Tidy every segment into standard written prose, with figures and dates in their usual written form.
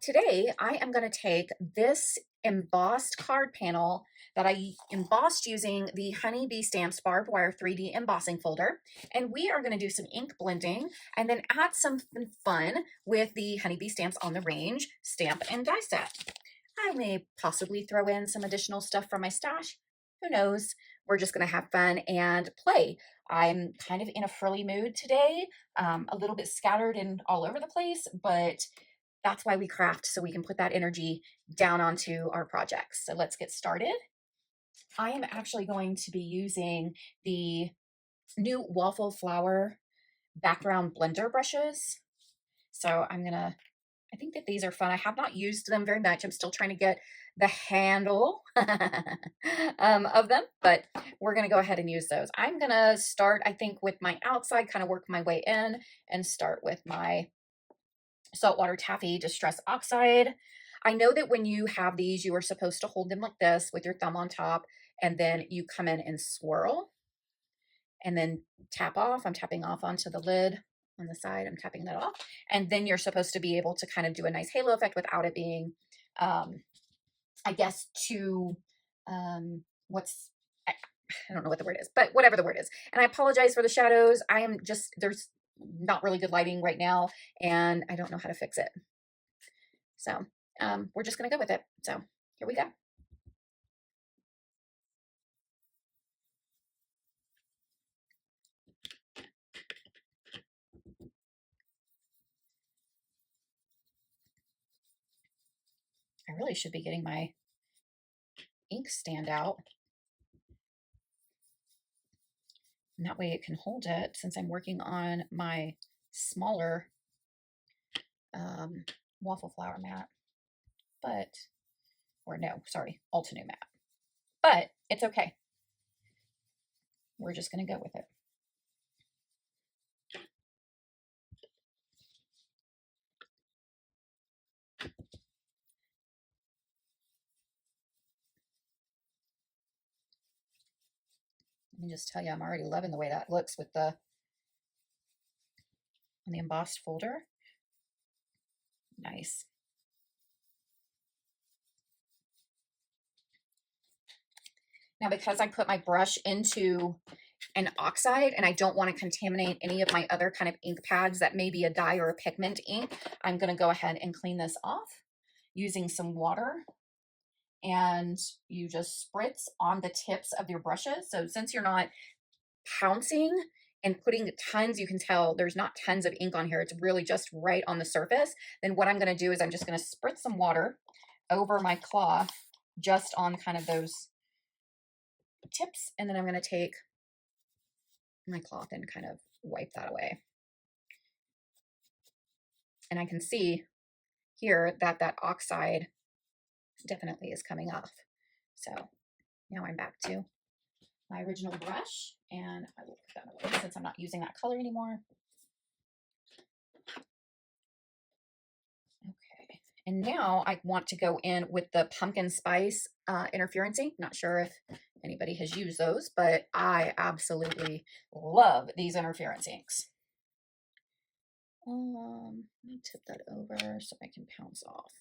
Today I am going to take this embossed card panel that I embossed using the Honeybee Stamps Barbed Wire 3D embossing folder, and we are going to do some ink blending and then add some fun with the Honeybee Stamps on the Range stamp and die set. I may possibly throw in some additional stuff from my stash. Who knows? We're just going to have fun and play. I'm kind of in a frilly mood today, a little bit scattered and all over the place, but that's why we craft, so we can put that energy down onto our projects. So let's get started. I am actually going to be using the new waffle flower background blender brushes. So I think that these are fun. I have not used them very much. I'm still trying to get the handle of them, but we're going to go ahead and use those. I'm going to start, I think, with my outside, kind of work my way in and start with my Saltwater Taffy Distress Oxide. I know that when you have these, you are supposed to hold them like this with your thumb on top, and then you come in and swirl and then tap off. I'm tapping off onto the lid on the side. I'm tapping that off. And then you're supposed to be able to kind of do a nice halo effect without it being, I guess, too, what's, I don't know what the word is, but whatever the word is. And I apologize for the shadows. There's not really good lighting right now, and I don't know how to fix it. So we're just going to go with it. So here we go. I really should be getting my ink stand out. And that way it can hold it, since I'm working on my smaller waffle flower mat. Altenew mat. But it's okay. We're just going to go with it. Let me just tell you, I'm already loving the way that looks with on the embossed folder. Nice. Now, because I put my brush into an oxide and I don't want to contaminate any of my other kind of ink pads that may be a dye or a pigment ink, I'm going to go ahead and clean this off using some water. And you just spritz on the tips of your brushes. So since you're not pouncing and putting tons, you can tell there's not tons of ink on here. It's really just right on the surface. Then what I'm going to do is I'm just going to spritz some water over my cloth just on kind of those tips. And then I'm going to take my cloth and kind of wipe that away. And I can see here that that oxide definitely is coming off. So now I'm back to my original brush, and I will put that away since I'm not using that color anymore. Okay, and now I want to go in with the pumpkin spice interference ink. Not sure if anybody has used those, but I absolutely love these interference inks. Let me tip that over so I can pounce off.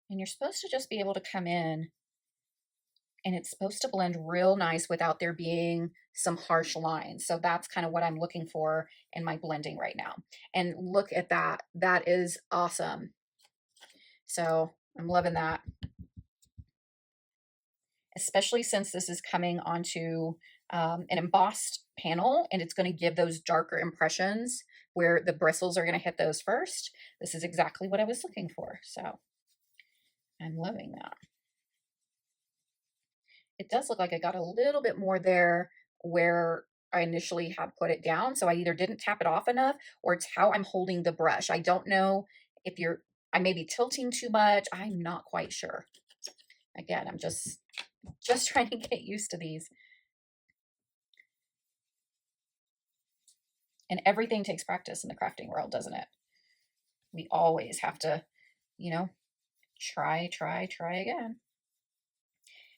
And you're supposed to just be able to come in, and it's supposed to blend real nice without there being some harsh lines. So that's kind of what I'm looking for in my blending right now. And look at that. That is awesome. So I'm loving that. Especially since this is coming onto an embossed panel, and it's going to give those darker impressions where the bristles are going to hit those first. This is exactly what I was looking for. So I'm loving that. It does look like I got a little bit more there where I initially had put it down. So I either didn't tap it off enough, or it's how I'm holding the brush. I don't know if I may be tilting too much. I'm not quite sure. Again, I'm just trying to get used to these. And everything takes practice in the crafting world, doesn't it? We always have to, try again.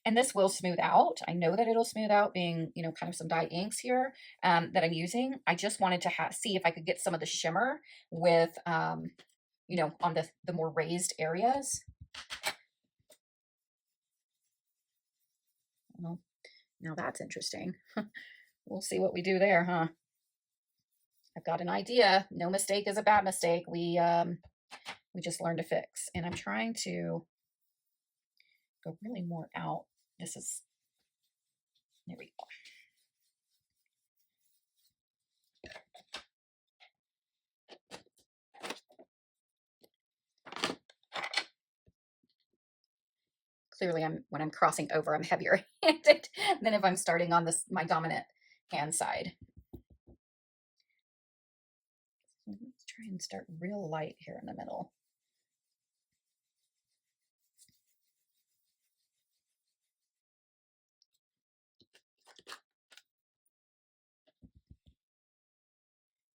And this will smooth out. I know that it'll smooth out being, you know, kind of some dye inks here that I'm using. I just wanted to see if I could get some of the shimmer with, you know, on the more raised areas. Well, now that's interesting. We'll see what we do there, huh? I've got an idea. No mistake is a bad mistake. We just learned to fix. And I'm trying to go really more out. This is, there we go. Clearly when I'm crossing over, I'm heavier handed than if I'm starting on this, my dominant hand side. Let's try and start real light here in the middle.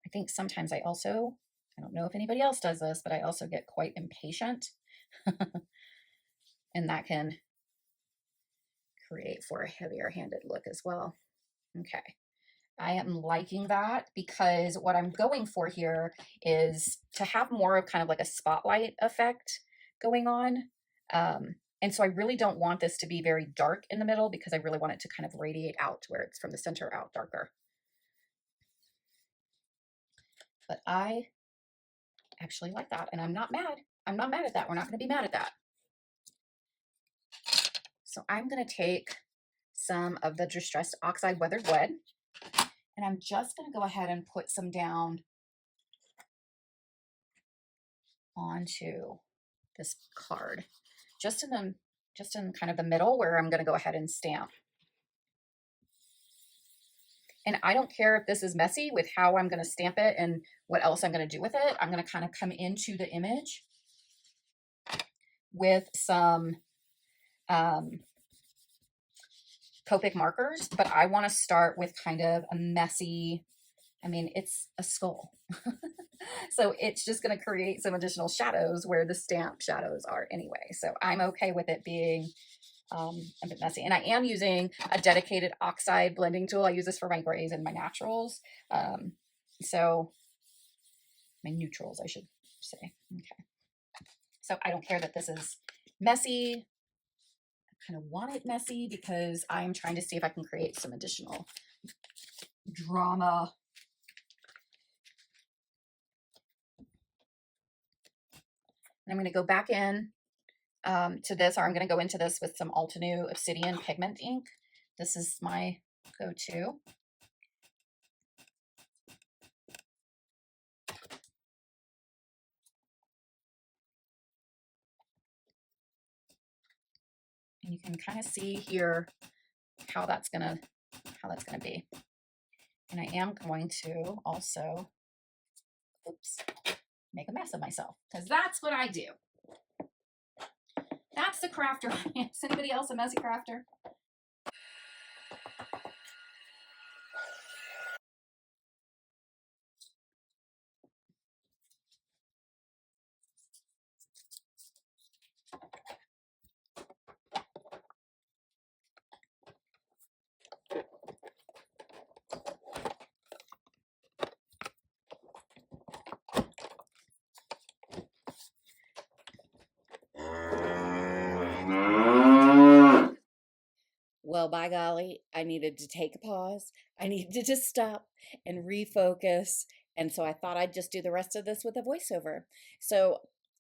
I think sometimes I don't know if anybody else does this, but I also get quite impatient. And that can create for a heavier handed look as well. Okay. I am liking that because what I'm going for here is to have more of kind of like a spotlight effect going on. And so I really don't want this to be very dark in the middle because I really want it to kind of radiate out to where it's from the center out darker. But I actually like that, and I'm not mad. I'm not mad at that. We're not going to be mad at that. So I'm going to take some of the Distressed Oxide Weathered Wood, and I'm just going to go ahead and put some down onto this card, just in kind of the middle where I'm going to go ahead and stamp. And I don't care if this is messy with how I'm going to stamp it and what else I'm going to do with it. I'm going to kind of come into the image with some Copic markers, but I want to start with kind of a messy, I mean, it's a skull. So it's just going to create some additional shadows where the stamp shadows are anyway. So I'm okay with it being a bit messy. And I am using a dedicated oxide blending tool. I use this for my grays and my naturals. So my neutrals, I should say. Okay. So I don't care that this is messy. I kind of want it messy because I'm trying to see if I can create some additional drama. And I'm going to go back in to this, or I'm going to go into this with some Altenew Obsidian Pigment ink. This is my go-to. And you can kind of see here how that's gonna be. And I am going to also, oops, make a mess of myself because that's what I do. That's the crafter. Is anybody else a messy crafter? Well, by golly, I needed to take a pause. I needed to just stop and refocus. And so I thought I'd just do the rest of this with a voiceover. So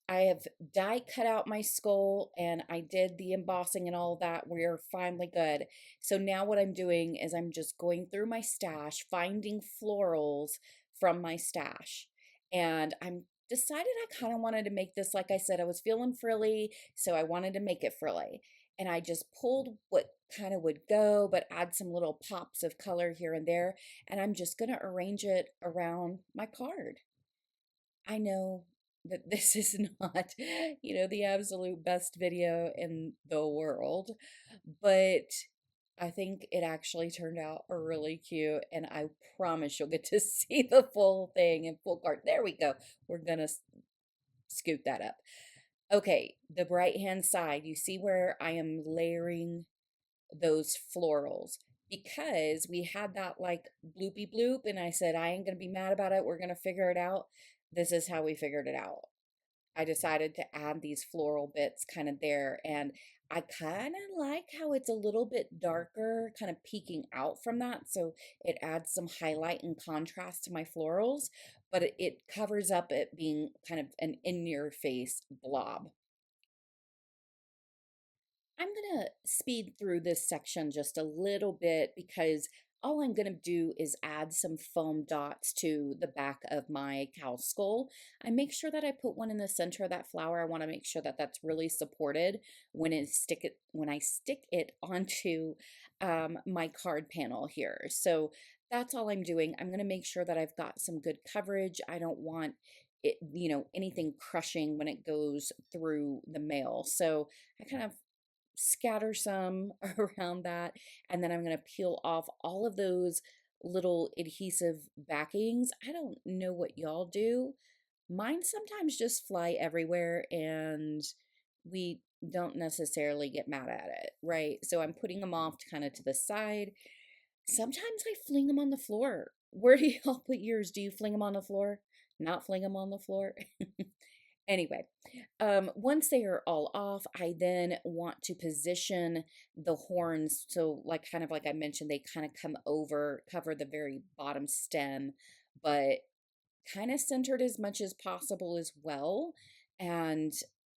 I have die cut out my skull and I did the embossing and all that. We're finally good. So now what I'm doing is I'm just going through my stash, finding florals from my stash. And I'm decided I kind of wanted to make this, like I said, I was feeling frilly, so I wanted to make it frilly. And I just pulled what kind of would go, but add some little pops of color here and there. And I'm just going to arrange it around my card. I know that this is not, you know, the absolute best video in the world, but I think it actually turned out really cute. And I promise you'll get to see the full thing in full card. There we go. We're going to scoot that up. Okay, the right hand side, you see where I am layering those florals because we had that like bloopy bloop, and I said, I ain't gonna be mad about it. We're gonna figure it out. This is how we figured it out. I decided to add these floral bits kind of there. And I kind of like how it's a little bit darker, kind of peeking out from that. So it adds some highlight and contrast to my florals, but it covers up it being kind of an in your face blob. I'm going to speed through this section just a little bit because all I'm going to do is add some foam dots to the back of my cow skull. I make sure that I put one in the center of that flower. I want to make sure that that's really supported when I stick it onto my card panel here. So that's all I'm doing. I'm going to make sure that I've got some good coverage. I don't want it, anything crushing when it goes through the mail. So I kind of scatter some around that, and then I'm going to peel off all of those little adhesive backings. I don't know what y'all do. Mine sometimes just fly everywhere and we don't necessarily get mad at it, right? So I'm putting them off kind of to the side. Sometimes I fling them on the floor. Where do y'all put yours? Do you fling them on the floor? Not fling them on the floor? Anyway, once they are all off, I then want to position the horns. So, like, kind of like I mentioned, they kind of cover the very bottom stem, but kind of centered as much as possible as well. And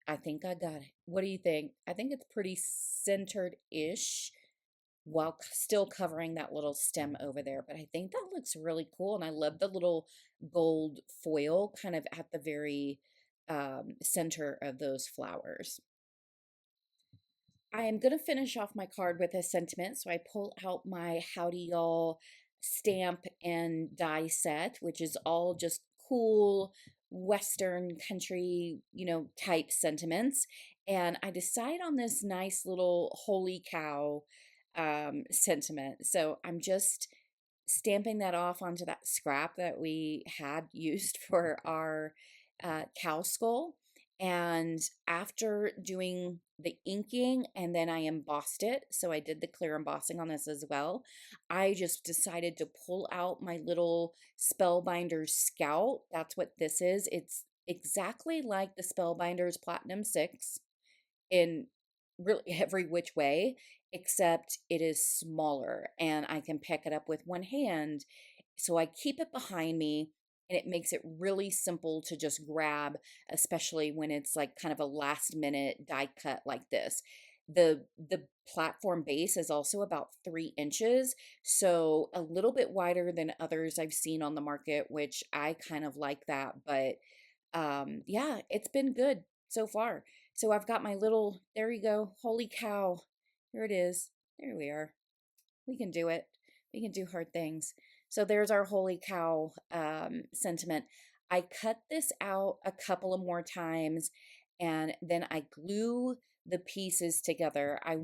I think I got it. What do you think? I think it's pretty centered-ish while still covering that little stem over there. But I think that looks really cool. And I love the little gold foil kind of at the very center of those flowers. I am going to finish off my card with a sentiment. So I pull out my Howdy Y'all stamp and die set, which is all just cool Western country, type sentiments. And I decide on this nice little holy cow sentiment. So I'm just stamping that off onto that scrap that we had used for our cow skull. And after doing the inking, and then I embossed it, so I did the clear embossing on this as well, I just decided to pull out my little Spellbinders Scout. That's what this is. It's exactly like the Spellbinders Platinum 6 in really every which way, except it is smaller and I can pick it up with one hand. So I keep it behind me and it makes it really simple to just grab, especially when it's like kind of a last minute die cut like this. The platform base is also about 3 inches, so a little bit wider than others I've seen on the market, which I kind of like that. But yeah, it's been good so far. So I've got my little, there you go, holy cow. Here it is. There we are. We can do it. We can do hard things. So there's our holy cow sentiment. I cut this out a couple of more times and then I glue the pieces together. I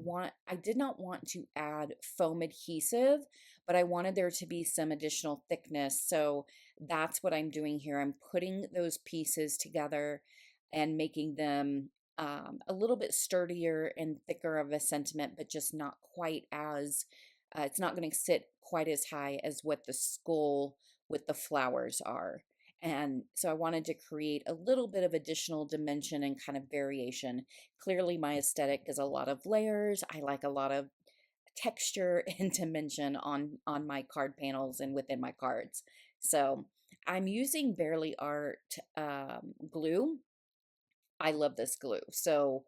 did not want to add foam adhesive, but I wanted there to be some additional thickness. So that's what I'm doing here. I'm putting those pieces together and making them a little bit sturdier and thicker of a sentiment, but just not quite as, it's not going to sit quite as high as what the skull with the flowers are. And so I wanted to create a little bit of additional dimension and kind of variation. Clearly, my aesthetic is a lot of layers. I like a lot of texture and dimension on my card panels and within my cards. So I'm using Barely Art glue. I love this glue. So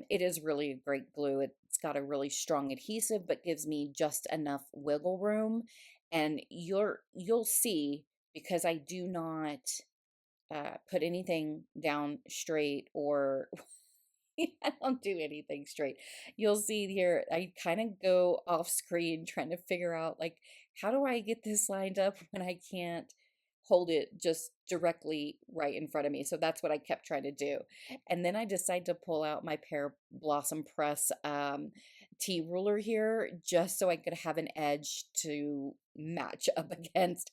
it is really a great glue. It's got a really strong adhesive, but gives me just enough wiggle room. And you'll see because I do not put anything down straight or I don't do anything straight. You'll see here, I kind of go off screen trying to figure out like, how do I get this lined up when I can't hold it just directly right in front of me? So that's what I kept trying to do. And then I decided to pull out my Pear Blossom Press tea ruler here just so I could have an edge to match up against.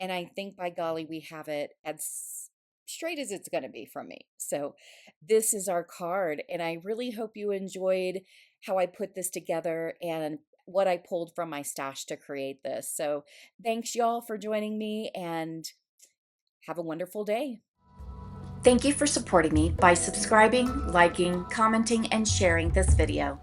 And I think by golly, we have it as straight as it's going to be from me. So this is our card, and I really hope you enjoyed how I put this together and what I pulled from my stash to create this. So thanks y'all for joining me, and have a wonderful day. Thank you for supporting me by subscribing, liking, commenting, and sharing this video.